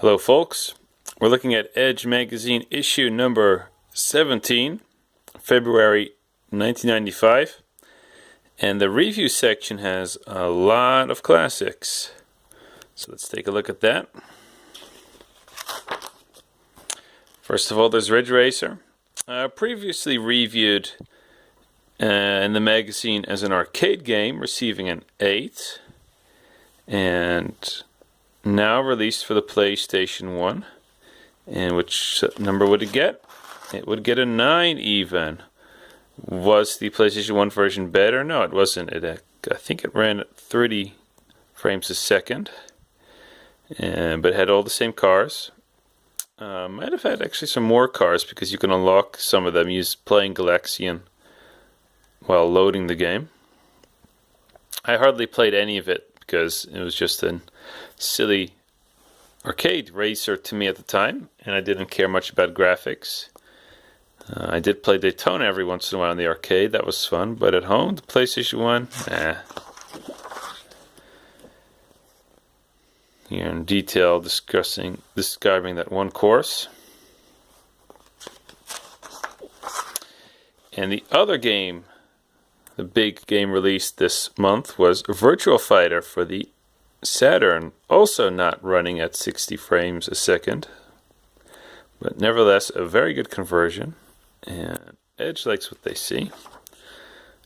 Hello folks, we're looking at Edge magazine issue number 17, February 1995, and the review section has a lot of classics. So let's take a look at that. First of all, there's Ridge Racer, previously reviewed in the magazine as an arcade game, receiving an 8, and now released for the PlayStation 1. And which number would it get? It would get a 9 even. Was the PlayStation 1 version better? No, it wasn't. I think it ran at 30 frames a second, but it had all the same cars. Might have had actually some more cars because you can unlock some of them playing Galaxian while loading the game. I hardly played any of it because it was just a silly arcade racer to me at the time, and I didn't care much about graphics. I did play Daytona every once in a while in the arcade. That was fun, but at home, the PlayStation 1, nah. Here in detail describing that one course. And the other game, the big game released this month, was Virtua Fighter for the Saturn, also not running at 60 frames a second, but nevertheless a very good conversion, and Edge likes what they see.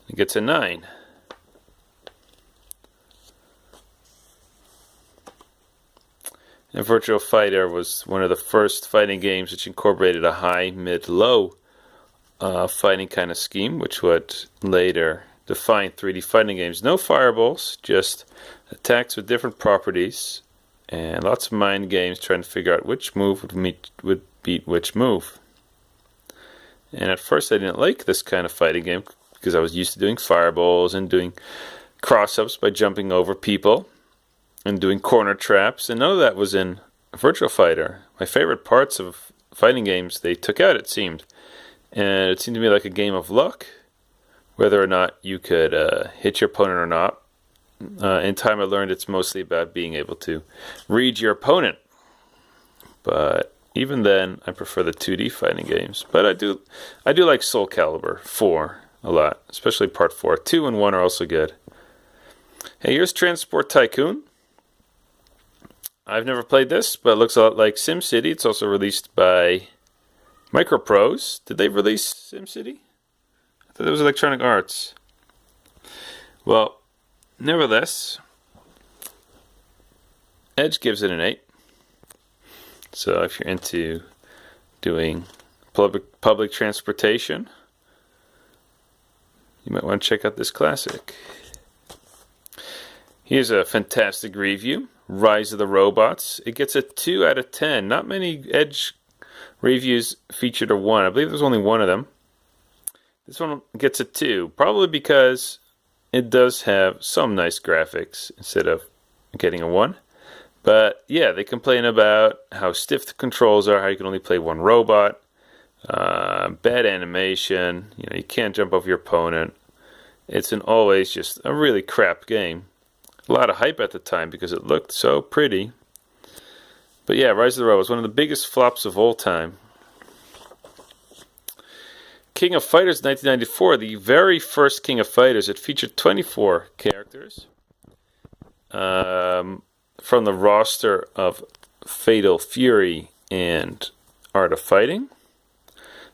It gets a 9. And Virtua Fighter was one of the first fighting games which incorporated a high, mid, low fighting kind of scheme, which would later define 3D fighting games. No fireballs, just attacks with different properties, and lots of mind games trying to figure out which move would beat which move. And at first I didn't like this kind of fighting game because I was used to doing fireballs and doing cross-ups by jumping over people and doing corner traps, and none of that was in Virtua Fighter. My favorite parts of fighting games they took out, it seemed. And it seemed to me like a game of luck, whether or not you could hit your opponent or not. In time I learned it's mostly about being able to read your opponent. But even then, I prefer the 2D fighting games. But I do like Soul Calibur 4 a lot, especially Part 4. 2 and 1 are also good. Hey, here's Transport Tycoon. I've never played this, but it looks a lot like SimCity. It's also released by Microprose. Did they release SimCity? I thought it was Electronic Arts. Well, nevertheless, Edge gives it an 8. So if you're into doing public transportation, you might want to check out this classic. Here's a fantastic review, Rise of the Robots. It gets a 2 out of 10. Not many Edge reviews featured a 1. I believe there's only one of them. This one gets a 2, probably because it does have some nice graphics instead of getting a 1. But yeah, they complain about how stiff the controls are, how you can only play one robot, bad animation, you can't jump over your opponent. It's always just a really crap game. A lot of hype at the time because it looked so pretty. But yeah, Rise of the Robots, one of the biggest flops of all time. King of Fighters 1994, the very first King of Fighters. It featured 24 characters from the roster of Fatal Fury and Art of Fighting.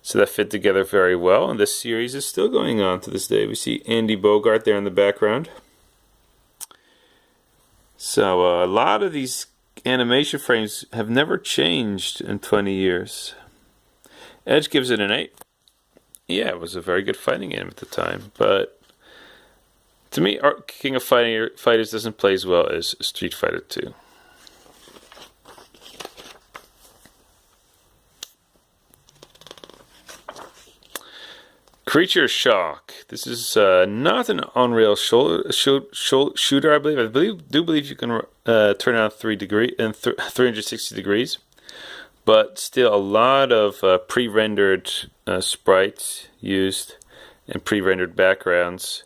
So that fit together very well, and this series is still going on to this day. We see Andy Bogart there in the background. So a lot of these animation frames have never changed in 20 years. Edge gives it an 8. Yeah, it was a very good fighting game at the time, but to me, King of Fighters doesn't play as well as Street Fighter 2. Creature Shock. This is not an on-rail shooter, I believe. I do believe you can turn on 360 degrees, but still a lot of pre-rendered sprites used and pre-rendered backgrounds.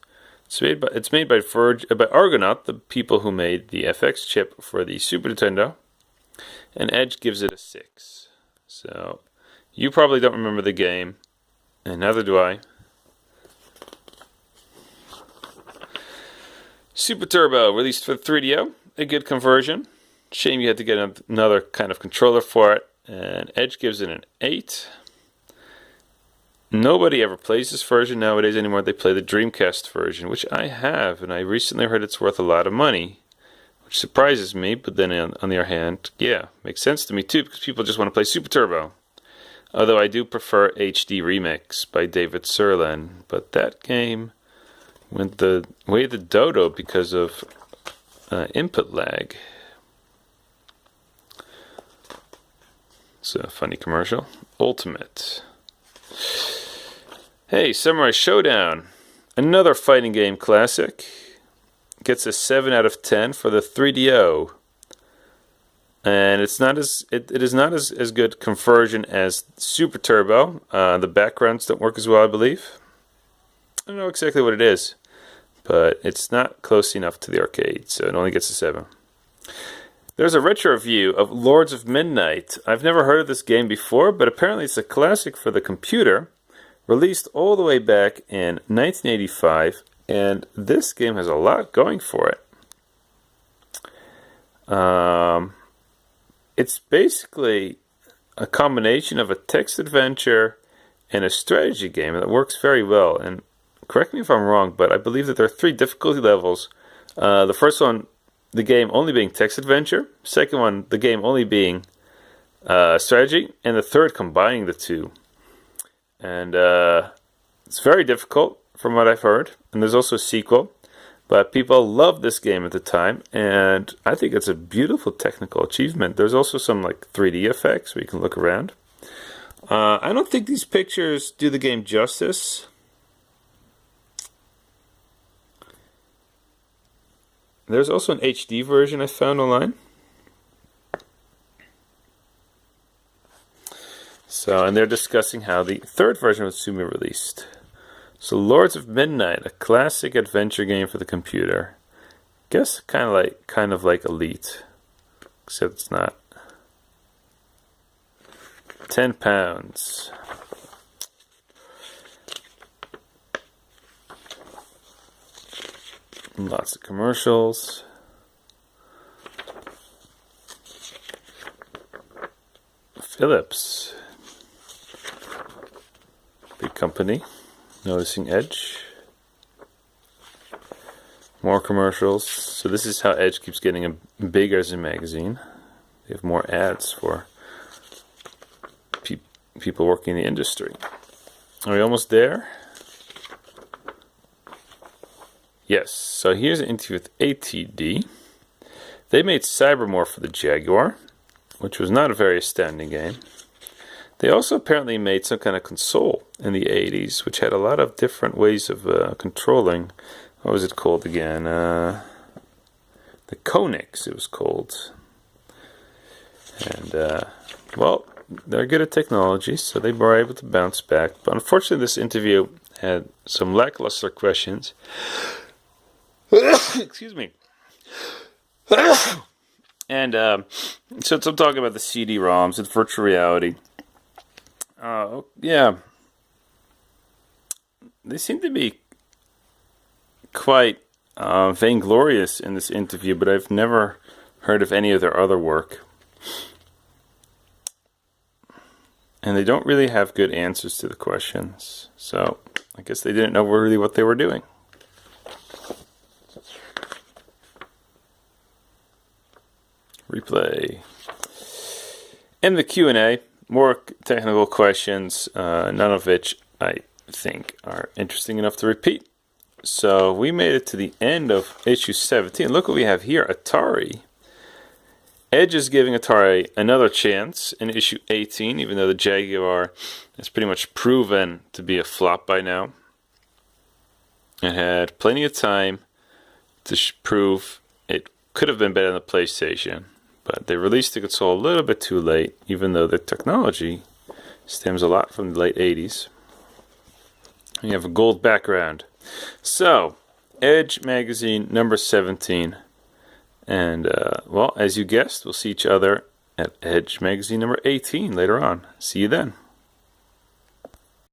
It's made by Argonaut, the people who made the FX chip for the Super Nintendo. and Edge gives it a 6. So you probably don't remember the game, and neither do I. Super Turbo, released for the 3DO, a good conversion. Shame you had to get another kind of controller for it, and Edge gives it an 8. Nobody ever plays this version nowadays anymore. They play the Dreamcast version, which I have, and I recently heard it's worth a lot of money, which surprises me, but then on the other hand, yeah, makes sense to me too, because people just want to play Super Turbo. Although I do prefer HD Remix by David Sirlin, but that game went the way of the dodo because of input lag. It's a funny commercial. Ultimate. Hey, Samurai Showdown, another fighting game classic. Gets a 7 out of 10 for the 3DO. And it is not as good conversion as Super Turbo. The backgrounds don't work as well, I believe. I don't know exactly what it is, but it's not close enough to the arcade, so it only gets a 7. There's a retro review of Lords of Midnight. I've never heard of this game before, but apparently it's a classic for the computer, released all the way back in 1985, and this game has a lot going for it. It's basically a combination of a text adventure and a strategy game that works very well. And correct me if I'm wrong, but I believe that there are 3 difficulty levels. The first one, the game only being text adventure. Second one, the game only being strategy. And the third, combining the 2. And it's very difficult from what I've heard. And there's also a sequel. But people loved this game at the time, and I think it's a beautiful technical achievement. There's also some like 3D effects where you can look around. I don't think these pictures do the game justice. There's also an HD version I found online. So, and they're discussing how the 3rd version was soon be released. So, Lords of Midnight, a classic adventure game for the computer. Guess kind of like Elite, except it's not. £10. Lots of commercials. Philips, big company. Noticing Edge. More commercials. So this is how Edge keeps getting bigger as a magazine. They have more ads for people working in the industry. Are we almost there? Yes. So here's an interview with ATD. They made Cybermore for the Jaguar, which was not a very astounding game. They also apparently made some kind of console in the 80s, which had a lot of different ways of controlling. What was it called again? The Konix, it was called. And, well, they're good at technology, so they were able to bounce back. But unfortunately, this interview had some lackluster questions. Excuse me. And so I'm talking about the CD-ROMs and virtual reality. Yeah, they seem to be quite vainglorious in this interview, but I've never heard of any of their other work. And they don't really have good answers to the questions, so I guess they didn't know really what they were doing. Replay. In the Q&A, more technical questions, none of which I think are interesting enough to repeat. So we made it to the end of issue 17. Look what we have here, Atari. Edge is giving Atari another chance in issue 18, even though the Jaguar is pretty much proven to be a flop by now. It had plenty of time to prove it could have been better than the PlayStation. But they released the console a little bit too late, even though the technology stems a lot from the late 80s. You have a gold background. So, Edge magazine number 17. And, well, as you guessed, we'll see each other at Edge Magazine number 18 later on. See you then.